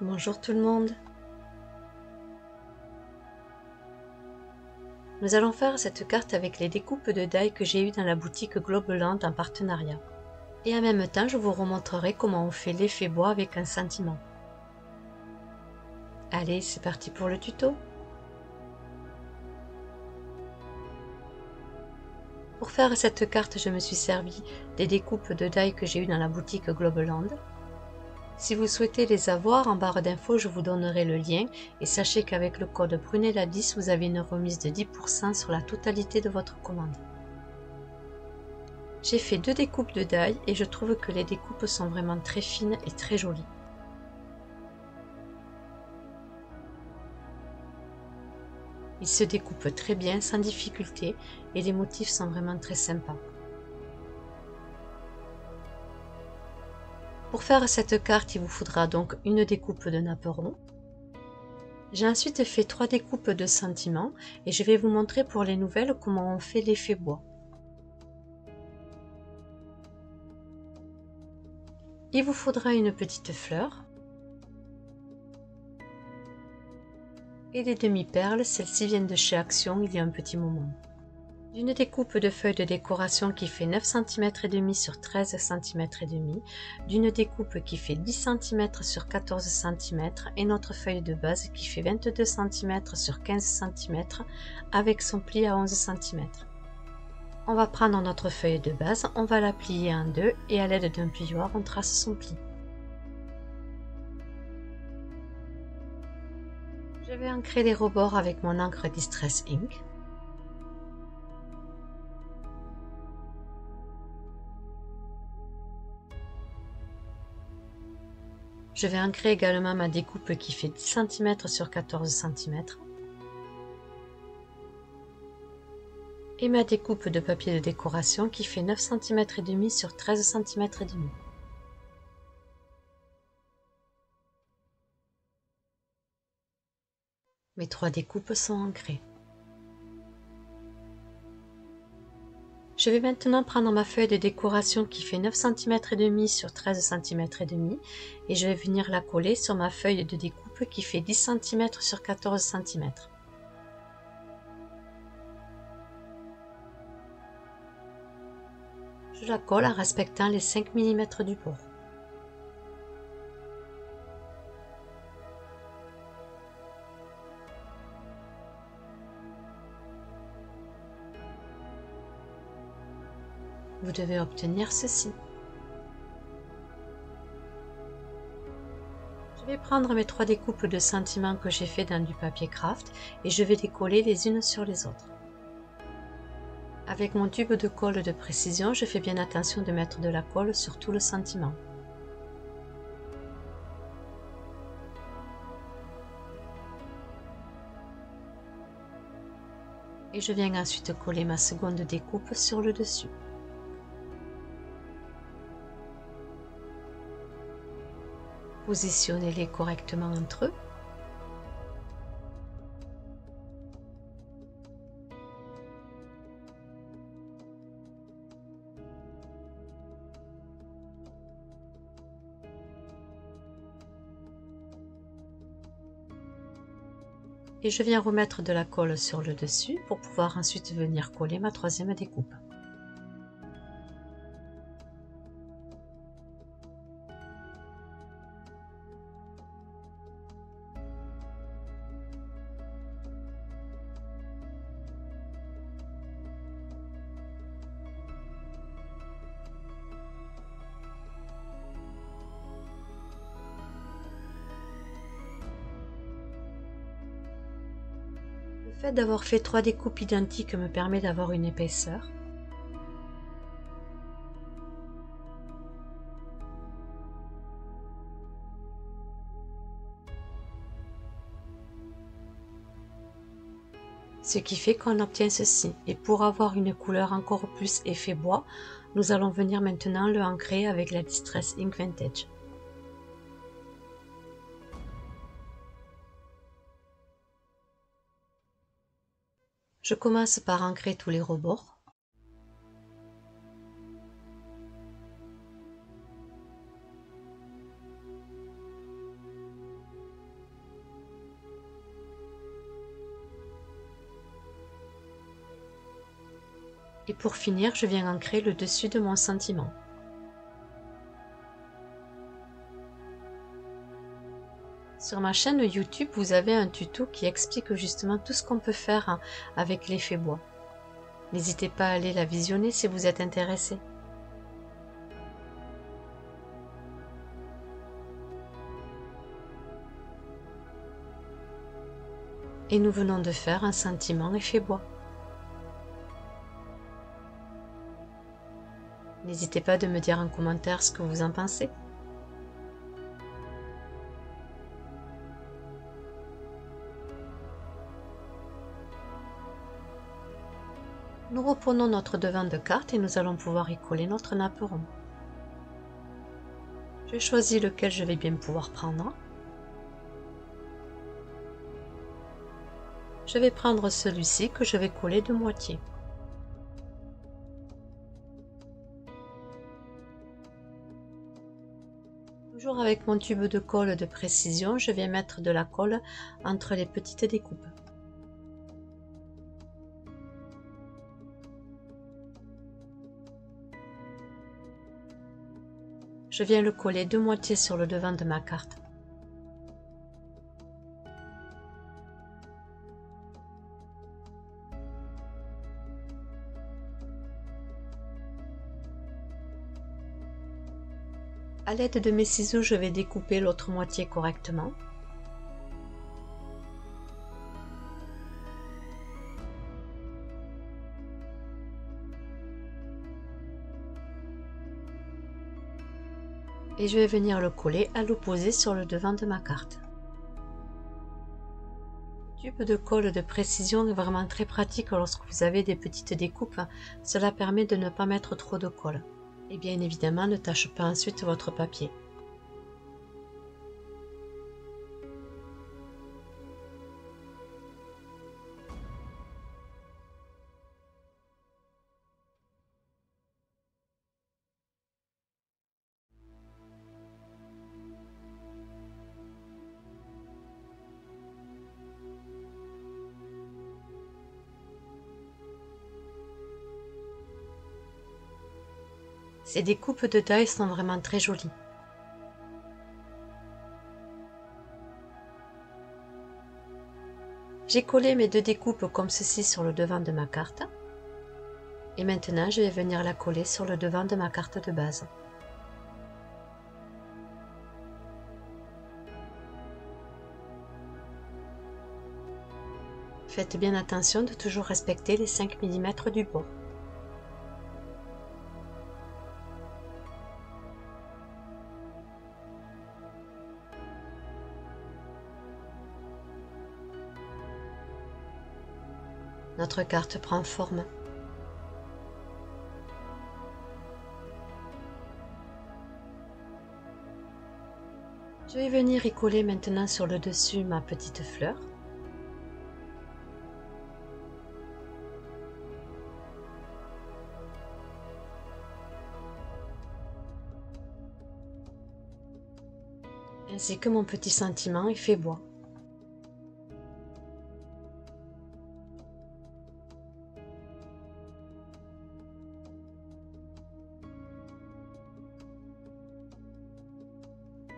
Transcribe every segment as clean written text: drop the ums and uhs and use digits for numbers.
Bonjour tout le monde. Nous allons faire cette carte avec les découpes de die que j'ai eues dans la boutique Globeland en partenariat. Et en même temps, je vous remontrerai comment on fait l'effet bois avec un sentiment. Allez, c'est parti pour le tuto. Pour faire cette carte, je me suis servi des découpes de die que j'ai eues dans la boutique Globeland. Si vous souhaitez les avoir, en barre d'infos, je vous donnerai le lien et sachez qu'avec le code Brunella10, vous avez une remise de 10% sur la totalité de votre commande. J'ai fait 2 découpes de die et je trouve que les découpes sont vraiment très fines et très jolies. Ils se découpent très bien, sans difficulté, et les motifs sont vraiment très sympas. Pour faire cette carte, il vous faudra donc une découpe de napperon. J'ai ensuite fait 3 découpes de sentiments et je vais vous montrer pour les nouvelles comment on fait l'effet bois. Il vous faudra une petite fleur et des demi-perles, celles-ci viennent de chez Action il y a un petit moment. D'une découpe de feuilles de décoration qui fait 9 cm et demi sur 13 cm et demi, d'une découpe qui fait 10 cm sur 14 cm et notre feuille de base qui fait 22 cm sur 15 cm avec son pli à 11 cm. On va prendre notre feuille de base, on va la plier en deux et à l'aide d'un plioir on trace son pli. Je vais ancrer les rebords avec mon encre Distress Ink. Je vais ancrer également ma découpe qui fait 10 cm sur 14 cm. Et ma découpe de papier de décoration qui fait 9 cm et demi sur 13 cm et demi. Mes 3 découpes sont ancrées. Je vais maintenant prendre ma feuille de décoration qui fait 9 cm et demi sur 13 cm et demi et je vais venir la coller sur ma feuille de découpe qui fait 10 cm sur 14 cm. Je la colle en respectant les 5 mm du bord. Vous devez obtenir ceci. Je vais prendre mes 3 découpes de sentiments que j'ai fait dans du papier craft et je vais les coller les unes sur les autres. Avec mon tube de colle de précision, je fais bien attention de mettre de la colle sur tout le sentiment. Et je viens ensuite coller ma seconde découpe sur le dessus. Positionnez-les correctement entre eux. Et je viens remettre de la colle sur le dessus pour pouvoir ensuite venir coller ma troisième découpe. Le fait d'avoir fait 3 découpes identiques me permet d'avoir une épaisseur. Ce qui fait qu'on obtient ceci. Et pour avoir une couleur encore plus effet bois, nous allons venir maintenant le ancrer avec la Distress Ink Vintage. Je commence par ancrer tous les rebords. Et pour finir, je viens ancrer le dessus de mon sentiment. Sur ma chaîne YouTube, vous avez un tuto qui explique justement tout ce qu'on peut faire avec l'effet bois. N'hésitez pas à aller la visionner si vous êtes intéressé. Et nous venons de faire un sentiment effet bois. N'hésitez pas de me dire en commentaire ce que vous en pensez. Nous reprenons notre devant de carte et nous allons pouvoir y coller notre nappe ronde. Je choisis lequel je vais bien pouvoir prendre. Je vais prendre celui-ci que je vais coller de moitié. Toujours avec mon tube de colle de précision, je viens mettre de la colle entre les petites découpes. Je viens le coller de moitié sur le devant de ma carte. À l'aide de mes ciseaux, je vais découper l'autre moitié correctement. Et je vais venir le coller à l'opposé sur le devant de ma carte. Le tube de colle de précision est vraiment très pratique lorsque vous avez des petites découpes. Cela permet de ne pas mettre trop de colle. Et bien évidemment, ne tâche pas ensuite votre papier. Ces découpes de taille sont vraiment très jolies. J'ai collé mes deux découpes comme ceci sur le devant de ma carte. Et maintenant, je vais venir la coller sur le devant de ma carte de base. Faites bien attention de toujours respecter les 5 mm du bord. Notre carte prend forme. Je vais venir y coller maintenant sur le dessus ma petite fleur. Ainsi que mon petit sentiment effet bois.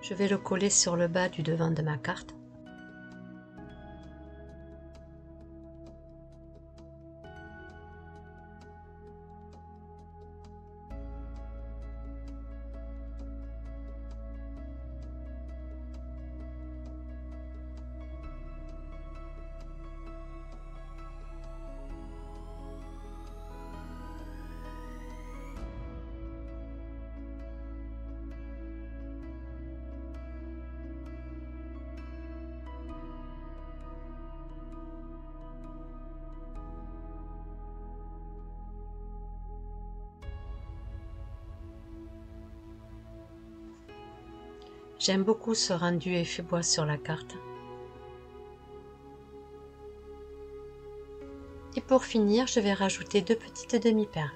Je vais le coller sur le bas du devant de ma carte. J'aime beaucoup ce rendu effet bois sur la carte. Et pour finir, je vais rajouter deux petites demi-perles.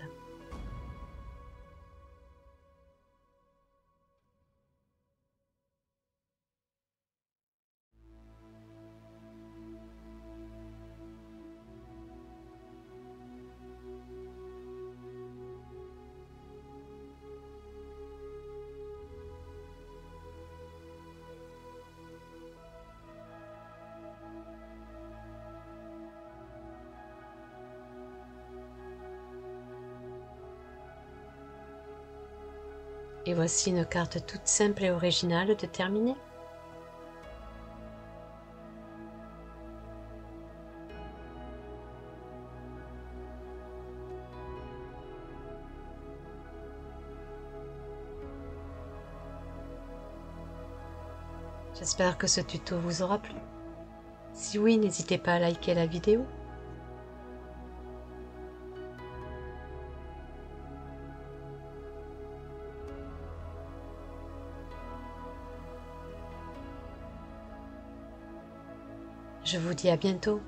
Et voici une carte toute simple et originale de terminer. J'espère que ce tuto vous aura plu. Si oui, n'hésitez pas à liker la vidéo. Je vous dis à bientôt.